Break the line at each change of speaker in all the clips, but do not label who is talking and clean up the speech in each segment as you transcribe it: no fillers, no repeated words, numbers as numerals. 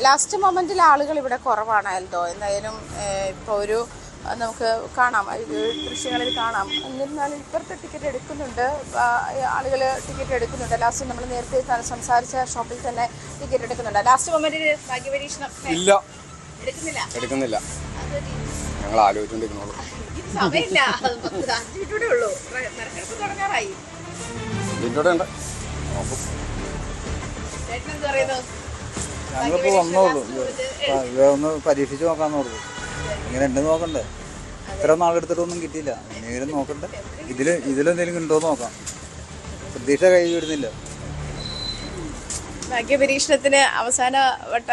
Last മൊമെന്റിൽ ആളുകൾ ഇവിടെ കുറവാണല്ലോ. എന്തായാലും ഇപ്പോൾ ഒരു നമുക്ക് കാണാം, ദൃശ്യങ്ങളിൽ കാണാം. എന്നിരുന്നാലും ഇപ്പുറത്തെ ടിക്കറ്റ് എടുക്കുന്നുണ്ട്, ആളുകൾ ടിക്കറ്റ് എടുക്കുന്നുണ്ട്. ലാസ്റ്റ് നമ്മൾ നേരത്തെ സംസാരിച്ച ഷോപ്പിൽ തന്നെ ടിക്കറ്റ് എടുക്കുന്നുണ്ട്. ലാസ്റ്റ് മൊമെന്റിൽ ഭാഗ്യപരീക്ഷണം
ഇല്ല,
എടുക്കുന്നില്ല.
ഞങ്ങൾ ആലോചിച്ചുകൊണ്ടിരിക്കുന്നുള്ളൂ.
സമയമില്ല, 5 മിനിറ്റൂടെ ഉള്ളൂ, നറുക്കെടുപ്പ് തുടങ്ങാറായി.
ഞങ്ങളിപ്പോ വന്നോളൂ, ഒന്ന് പരീക്ഷിച്ച് നോക്കാന്ന് പറഞ്ഞു. ഇങ്ങനെ ഉണ്ടെന്ന് നോക്കണ്ടേ? ഇത്ര നാളെടുത്തിട്ടൊന്നും കിട്ടിയില്ല, ഇനിയും നോക്കണ്ടേ? ഇതിലെന്തെങ്കിലും ഉണ്ടോ നോക്കാം. പ്രതീക്ഷ കൈ വരുന്നില്ല.
ഭാഗ്യപരീക്ഷണത്തിന് അവസാന വട്ട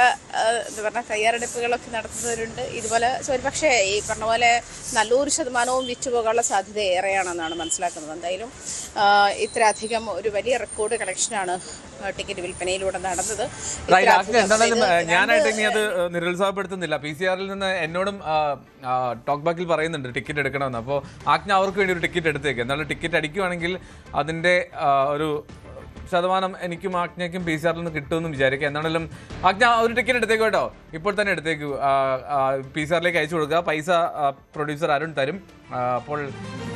എന്താ പറഞ്ഞാൽ തയ്യാറെടുപ്പുകളൊക്കെ നടത്തുന്നവരുണ്ട്. ഇതുപോലെ പക്ഷേ ഈ പറഞ്ഞ പോലെ നല്ലൊരു ശതമാനവും വിറ്റുപോകാനുള്ള സാധ്യത ഏറെയാണെന്നാണ് മനസ്സിലാക്കുന്നത്. എന്തായാലും ഇത്രയധികം ഒരു വലിയ റെക്കോർഡ് കളക്ഷനാണ് ടിക്കറ്റ് വിൽപ്പനയിലൂടെ നടന്നത്.
എന്തായാലും ഞാനായിട്ട് ഇനി അത് നിരുത്സാഹപ്പെടുത്തുന്നില്ല. PCR നിന്ന് എന്നോടും ടോക്ക് ബാക്കിൽ പറയുന്നുണ്ട് ടിക്കറ്റ് എടുക്കണമെന്ന്. അപ്പോൾ ആജ്ഞ അവർക്ക് വേണ്ടി ഒരു ടിക്കറ്റ് എടുത്തേക്ക്. എന്നാലും ടിക്കറ്റ് അടിക്കുവാണെങ്കിൽ അതിൻ്റെ ഒരു ശതമാനം എനിക്കും ആജ്ഞയ്ക്കും PCR നിന്ന് കിട്ടുമെന്ന് വിചാരിക്കുക. എന്താണെങ്കിലും ആജ്ഞ ഒരു ടിക്കറ്റ് എടുത്തേക്ക് കേട്ടോ, ഇപ്പോൾ തന്നെ എടുത്തേക്കു. PCR അയച്ചു കൊടുക്കുക. പൈസ പ്രൊഡ്യൂസർ അരുൺ തരും. അപ്പോൾ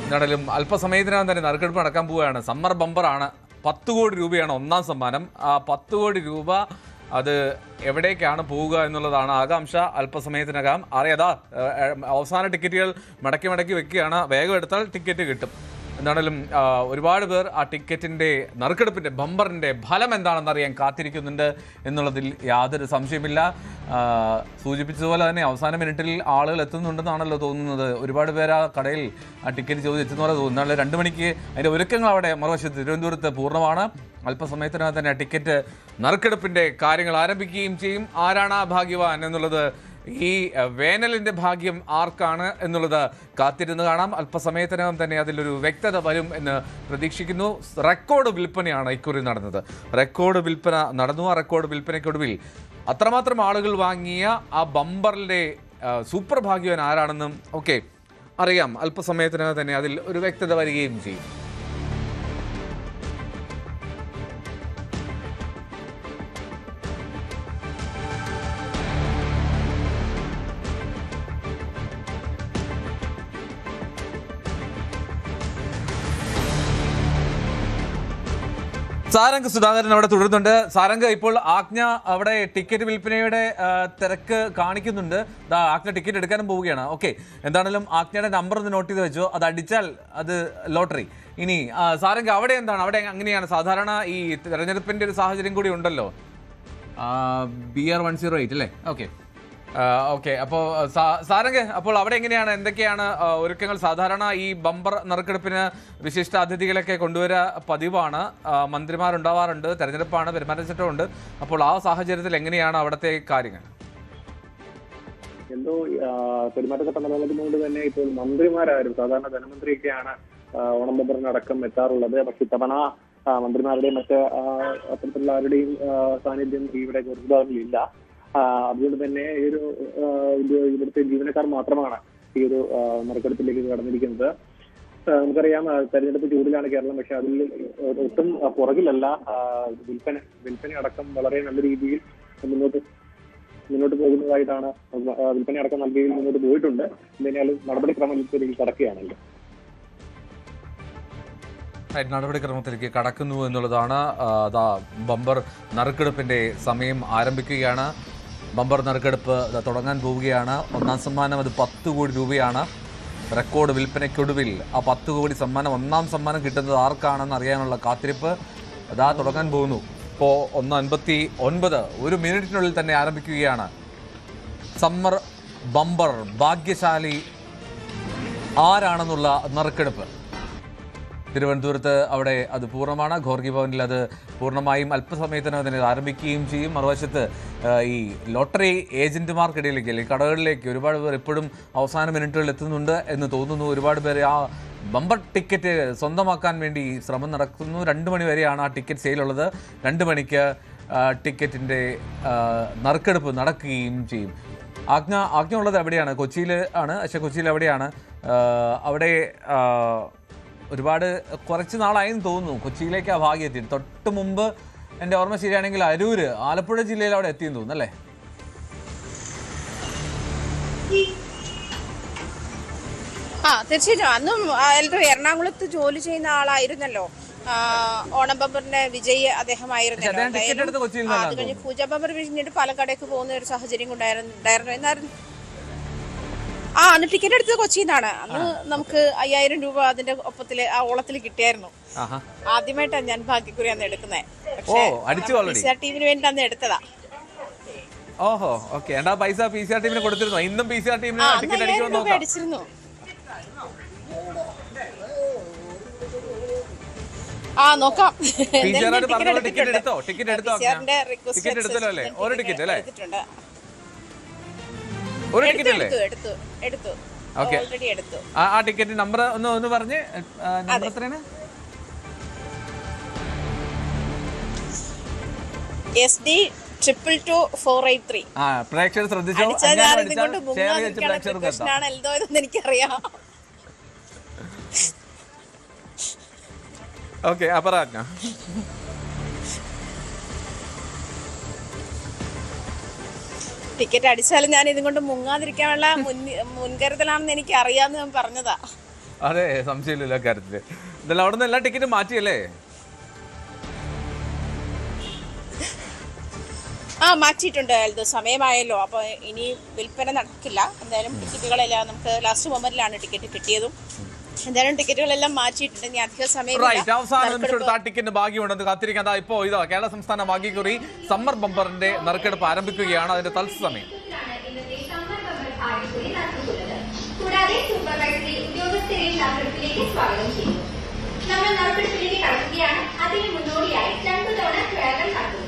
എന്താണെങ്കിലും അല്പസമയത്തിനകം തന്നെ നറുക്കെടുപ്പ് നടക്കാൻ പോവുകയാണ്. സമ്മർ ബമ്പറാണ്. 10 കോടി രൂപയാണ് ഒന്നാം സമ്മാനം. ആ 10 കോടി രൂപ അത് എവിടേക്കാണ് പോവുക എന്നുള്ളതാണ് ആകാംക്ഷ. അല്പസമയത്തിനകം അറിയാതാ അവസാന ടിക്കറ്റുകൾ മടക്കി വെക്കുകയാണ്. വേഗം എടുത്താൽ ടിക്കറ്റ് കിട്ടും. എന്താണെങ്കിലും ഒരുപാട് പേർ ആ ടിക്കറ്റിൻ്റെ നറുക്കെടുപ്പിൻ്റെ ബമ്പറിൻ്റെ ഫലം എന്താണെന്നറിയാൻ കാത്തിരിക്കുന്നുണ്ട് എന്നുള്ളതിൽ യാതൊരു സംശയമില്ല. സൂചിപ്പിച്ചതുപോലെ തന്നെ അവസാന മിനിറ്റിൽ ആളുകൾ എത്തുന്നുണ്ടെന്നാണല്ലോ തോന്നുന്നത്. ഒരുപാട് പേര് ആ കടയിൽ ആ ടിക്കറ്റ് ചോദിച്ചെത്തുന്ന പോലെ തോന്നുന്നു. എന്നാൽ 2 മണിക്ക് അതിൻ്റെ ഒരുക്കങ്ങൾ അവിടെ മറുവശത്ത് തിരുവനന്തപുരത്ത് പൂർണ്ണമാണ്. അല്പസമയത്തിനകം തന്നെ ടിക്കറ്റ് നറുക്കെടുപ്പിൻ്റെ കാര്യങ്ങൾ ആരംഭിക്കുകയും ചെയ്യും. ആരാണ് ആ ഭാഗ്യവാൻ എന്നുള്ളത്, ഈ വേനലിൻ്റെ ഭാഗ്യം ആർക്കാണ് എന്നുള്ളത് കാത്തിരുന്ന് കാണാം. അല്പസമയത്തിനകം തന്നെ അതിലൊരു വ്യക്തത വരും എന്ന് പ്രതീക്ഷിക്കുന്നു. റെക്കോർഡ് വിൽപ്പനയാണ് ഇക്കുറി നടന്നത്. റെക്കോർഡ് വിൽപ്പന നടന്നു. ആ റെക്കോർഡ് വിൽപ്പനയ്ക്കൊടുവിൽ അത്രമാത്രം ആളുകൾ വാങ്ങിയ ആ ബമ്പറിൻ്റെ സൂപ്പർ ഭാഗ്യവാൻ ആരാണെന്നും ഒക്കെ അറിയാം. അല്പസമയത്തിനകം തന്നെ അതിൽ ഒരു വ്യക്തത വരികയും ചെയ്യും. സാരംഗ് സുധാകരൻ അവിടെ തുടരുന്നുണ്ട്. സാരംഗ്, ഇപ്പോൾ ആജ്ഞ അവിടെ ടിക്കറ്റ് വിൽപ്പനയുടെ തിരക്ക് കാണിക്കുന്നുണ്ട്. ആജ്ഞ ടിക്കറ്റ് എടുക്കാനും പോവുകയാണ്. ഓക്കെ, എന്താണെങ്കിലും ആജ്ഞയുടെ നമ്പർ ഒന്ന് നോട്ട് ചെയ്ത് വെച്ചോ. അത് അടിച്ചാൽ അത് ലോട്ടറി. ഇനി സാരംഗ്, അവിടെ എന്താണ്, അവിടെ അങ്ങനെയാണ് സാധാരണ ഈ തെരഞ്ഞെടുപ്പിൻ്റെ ഒരു സാഹചര്യം കൂടി ഉണ്ടല്ലോ. BR 108 അല്ലേ? ഓക്കെ. അപ്പോൾ സാരംഗ്, അപ്പോൾ അവിടെ എങ്ങനെയാണ്, എന്തൊക്കെയാണ് ഒരുക്കങ്ങൾ? സാധാരണ ഈ ബമ്പർ നറുക്കെടുപ്പിന് വിശിഷ്ട അതിഥികളൊക്കെ കൊണ്ടുവരാ പതിവാണ്. മന്ത്രിമാരുണ്ടാവാറുണ്ട്, തെരഞ്ഞെടുപ്പാണ്, പെരുമാറ്റച്ചട്ടമുണ്ട്. അപ്പോൾ ആ സാഹചര്യത്തിൽ എങ്ങനെയാണ് അവിടുത്തെ കാര്യങ്ങൾ?
എന്തോ പെരുമാറ്റച്ചട്ടം നിലനിൽക്കുന്നതുകൊണ്ട് തന്നെ ഇപ്പോൾ മന്ത്രിമാരാരും സാധാരണ ധനമന്ത്രിയൊക്കെയാണ് ഓണം ബമ്പറിനടക്കം എത്താറുള്ളത്. പക്ഷെ ഇത്തവണ മന്ത്രിമാരുടെയും മറ്റ് അത്തരത്തിലുള്ള ആരുടെയും സാന്നിധ്യം ഇവിടെ ഗുരുദാറിലില്ല. അതുകൊണ്ട് തന്നെ ഈ ഒരു ഇവിടുത്തെ ജീവനക്കാർ മാത്രമാണ് ഈ ഒരു നറുക്കെടുപ്പിലേക്ക് കടന്നിരിക്കുന്നത്. നമുക്കറിയാം തെരഞ്ഞെടുപ്പ് ചൂടിലാണ് കേരളം, പക്ഷെ അതിൽ ഒട്ടും പുറകിലല്ല. വിൽപ്പന അടക്കം വളരെ നല്ല രീതിയിൽ മുന്നോട്ട് പോകുന്നതായിട്ടാണ്. വിൽപ്പന അടക്കം നല്ല രീതിയിൽ മുന്നോട്ട് പോയിട്ടുണ്ട്. എന്തായാലും നടപടിക്രമത്തിലേക്ക് കടക്കുകയാണല്ലോ.
നടപടിക്രമത്തിലേക്ക് കടക്കുന്നു എന്നുള്ളതാണ്. ബമ്പർ നറുക്കെടുപ്പിൻ്റെ സമയം ആരംഭിക്കുകയാണ്. ബമ്പർ നറുക്കെടുപ്പ് തുടങ്ങാൻ പോവുകയാണ്. ഒന്നാം സമ്മാനം അത് 10 കോടി രൂപയാണ്. റെക്കോർഡ് വിൽപ്പനയ്ക്കൊടുവിൽ ആ 10 കോടി സമ്മാനം, ഒന്നാം സമ്മാനം കിട്ടുന്നത് ആർക്കാണെന്ന് അറിയാനുള്ള കാത്തിരിപ്പ് തുടങ്ങാൻ പോകുന്നു. ഇപ്പോൾ 1:59, 1 മിനിറ്റിനുള്ളിൽ തന്നെ ആരംഭിക്കുകയാണ്. സമ്മർ ബമ്പർ ഭാഗ്യശാലി ആരാണെന്നുള്ള നറുക്കെടുപ്പ് തിരുവനന്തപുരത്ത് അവിടെ അത് പൂർണ്ണമാണ്. ഖോർഗി ഭവനിൽ അത് പൂർണ്ണമായും അല്പസമയത്തിനകം തന്നെ ആരംഭിക്കുകയും ചെയ്യും. മറുവശത്ത് ഈ ലോട്ടറി ഏജന്റുമാർക്കിടയിലേക്ക് അല്ലെങ്കിൽ കടകളിലേക്ക് ഒരുപാട് പേർ ഇപ്പോഴും അവസാന മിനിറ്റുകളിൽ എത്തുന്നുണ്ട് എന്ന് തോന്നുന്നു. ഒരുപാട് പേർ ആ ബമ്പർ ടിക്കറ്റ് സ്വന്തമാക്കാൻ വേണ്ടി ശ്രമം നടത്തുന്നു. 2 മണി വരെയാണ് ആ ടിക്കറ്റ് സെയിലുള്ളത്. 2 മണിക്ക് ടിക്കറ്റിൻ്റെ നറുക്കെടുപ്പ് നടക്കുകയും ചെയ്യും. ആജ്ഞ ഉള്ളത് എവിടെയാണ്? കൊച്ചിയിൽ ആണ്. പക്ഷേ കൊച്ചിയിൽ എവിടെയാണ്? അവിടെ ഒരുപാട് കുറച്ച് നാളായെന്ന് തോന്നുന്നു കൊച്ചിയിലേക്ക് ആ ഭാഗ്യം എത്തി. തൊട്ട് മുമ്പ് എൻ്റെ ഓർമ്മ ശരിയാണെങ്കിൽ അരൂർ, ആലപ്പുഴ ജില്ലയിൽ അവിടെ എത്തിയെന്ന് തോന്നുന്നു അല്ലേ?
തീർച്ചയായിട്ടും അന്നും എറണാകുളത്ത് ജോലി ചെയ്യുന്ന ആളായിരുന്നല്ലോ. ഓണം ബമ്പറിന്റെ വിജയ് അദ്ദേഹമായിരുന്നല്ലോ. അത് കഴിഞ്ഞ് പൂജ ബമ്പർ പിരിഞ്ഞിട്ട് പാലക്കാടേക്ക് പോകുന്ന ഒരു സാഹചര്യം ഉണ്ടായിരുന്നു. എന്നായിരുന്നു അന്ന് ടിക്കറ്റ് എടുത്തത് കൊച്ചിയിൽ നിന്നാണ്. അന്ന് നമുക്ക് 5000 രൂപ അതിന്റെ ഒപ്പത്തില് ആ ഓളത്തിൽ കിട്ടിയായിരുന്നു. ആദ്യമായിട്ടാണ് ഞാൻ ഭാഗ്യക്കുറി അന്ന് എടുക്കുന്നത്. പക്ഷേ ടീമിന് വേണ്ടി അന്ന് എടുത്തതാ.
ഓഹോ, ഓക്കെ. എന്താ പൈസ PCR ടീമിന് കൊടുത്തിരുന്നോ? ഇന്നും PCR ടീമിന് ടിക്കറ്റ്
അടിച്ചിരുന്നു. നോക്കാം.
ടിക്കറ്റ് എടുത്തോ? ടിക്കറ്റ് എടുത്തല്ലോ അല്ലേ? ഒരു ടിക്കറ്റ് അല്ലേ? ഒരു ടിക്കറ്റ് അല്ലേ?
എടുത്തു.
ഓക്കെ. ആ ടിക്കറ്റ് നമ്പർ ഒന്ന് പറഞ്ഞ്. നമ്പർ എത്രയാണ്?
SD 222-483.
പ്രേക്ഷകർ ശ്രദ്ധിച്ചോ?
എനിക്കറിയാം.
ഓക്കെ, അപ്പറാ.
ടിക്കറ്റ് അടിച്ചാലും ഞാൻ ഇതും കൊണ്ട് മുങ്ങാതിരിക്കാനുള്ള മുൻകരുതലാണെന്ന് എനിക്ക് അറിയാമെന്ന് ഞാൻ പറഞ്ഞതാ.
അതെ, സംശയമില്ലല്ലോ കാര്യത്തില്. ഇതെല്ലാം അവിടെ നിന്ന് എല്ലാ ടിക്കറ്റും മാറ്റിയല്ലേ?
മാറ്റിയിട്ടുണ്ട്. സമയമായല്ലോ. അപ്പൊ ഇനി വിൽപ്പന നടക്കില്ല. എന്തായാലും ടിക്കറ്റുകളെല്ലാം നമുക്ക് ലാസ്റ്റ് മൊമെന്റിലാണ് ടിക്കറ്റ് കിട്ടിയതും. എന്തായാലും ടിക്കറ്റുകളെല്ലാം മാറ്റിയിട്ടുണ്ട്. ഇനി അധിക സമയം
അവസാന നിമിഷം ആ ടിക്കറ്റിന് ഭാഗ്യമുണ്ടെന്ന് കാത്തിരിക്കാൻ ഇപ്പോ കേരള സംസ്ഥാന ഭാഗ്യക്കുറി സമ്മർ ബമ്പറിന്റെ നറുക്കെടുപ്പ് ആരംഭിക്കുകയാണ്. അതിന്റെ തത്സമയം
നമ്മൾ നറുക്കെടുപ്പിലേക്ക് കടക്കുകയാണ്. അതിന് മുന്നോടിയായി 2 തവണ കേരളം നടത്തുന്നു.